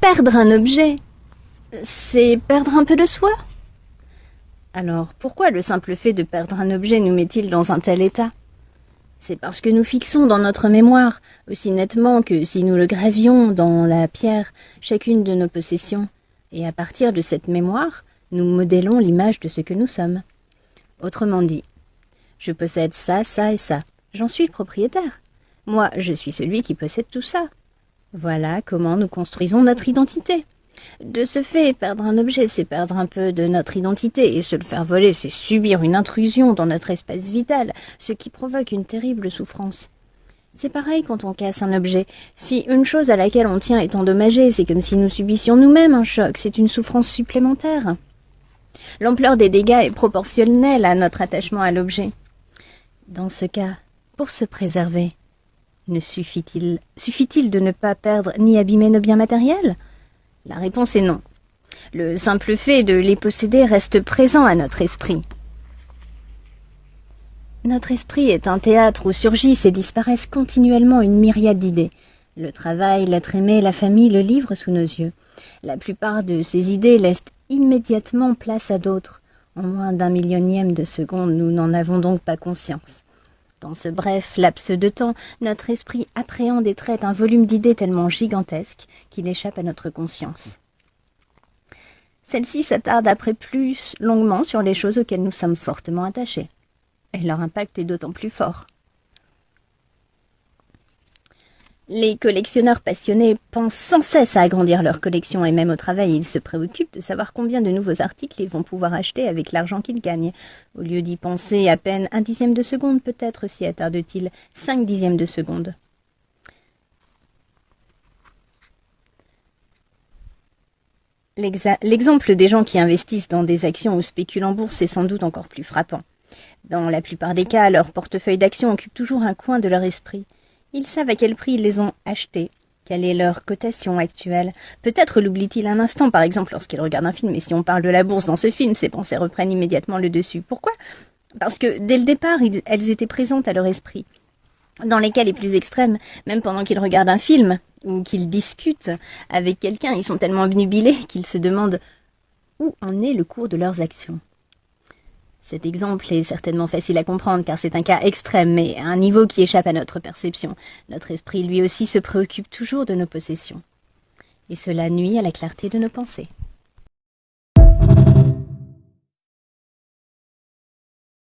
Perdre un objet, c'est perdre un peu de soi. Alors, pourquoi le simple fait de perdre un objet nous met-il dans un tel état? C'est parce que nous fixons dans notre mémoire, aussi nettement que si nous le gravions dans la pierre, chacune de nos possessions, et à partir de cette mémoire, nous modélons l'image de ce que nous sommes. Autrement dit, je possède ça, ça et ça. J'en suis le propriétaire. Moi, je suis celui qui possède tout ça. Voilà comment nous construisons notre identité. De ce fait, perdre un objet, c'est perdre un peu de notre identité, et se le faire voler, c'est subir une intrusion dans notre espace vital, ce qui provoque une terrible souffrance. C'est pareil quand on casse un objet. Si une chose à laquelle on tient est endommagée, c'est comme si nous subissions nous-mêmes un choc, c'est une souffrance supplémentaire. L'ampleur des dégâts est proportionnelle à notre attachement à l'objet. Dans ce cas, pour se préserver, suffit-il de ne pas perdre ni abîmer nos biens matériels? La réponse est non. Le simple fait de les posséder reste présent à notre esprit. Notre esprit est un théâtre où surgissent et disparaissent continuellement une myriade d'idées. Le travail, l'être aimé, la famille, le livre sous nos yeux. La plupart de ces idées laissent immédiatement place à d'autres. En moins d'un millionième de seconde, nous n'en avons donc pas conscience. Dans ce bref laps de temps, notre esprit appréhende et traite un volume d'idées tellement gigantesque qu'il échappe à notre conscience. Celle-ci s'attarde après plus longuement sur les choses auxquelles nous sommes fortement attachés. Et leur impact est d'autant plus fort. Les collectionneurs passionnés pensent sans cesse à agrandir leur collection et même au travail, ils se préoccupent de savoir combien de nouveaux articles ils vont pouvoir acheter avec l'argent qu'ils gagnent. Au lieu d'y penser à peine 1/10 de seconde, peut-être s'y attarde-t-il 5/10 de seconde. L'exemple des gens qui investissent dans des actions ou spéculent en bourse est sans doute encore plus frappant. Dans la plupart des cas, leur portefeuille d'actions occupe toujours un coin de leur esprit. Ils savent à quel prix ils les ont achetés, quelle est leur cotation actuelle. Peut-être l'oublient-ils un instant, par exemple, lorsqu'ils regardent un film, et si on parle de la bourse dans ce film, ces pensées reprennent immédiatement le dessus. Pourquoi? Parce que, dès le départ, elles étaient présentes à leur esprit. Dans les cas les plus extrêmes, même pendant qu'ils regardent un film, ou qu'ils discutent avec quelqu'un, ils sont tellement obnubilés qu'ils se demandent où en est le cours de leurs actions. Cet exemple est certainement facile à comprendre car c'est un cas extrême, mais à un niveau qui échappe à notre perception. Notre esprit lui aussi se préoccupe toujours de nos possessions. Et cela nuit à la clarté de nos pensées.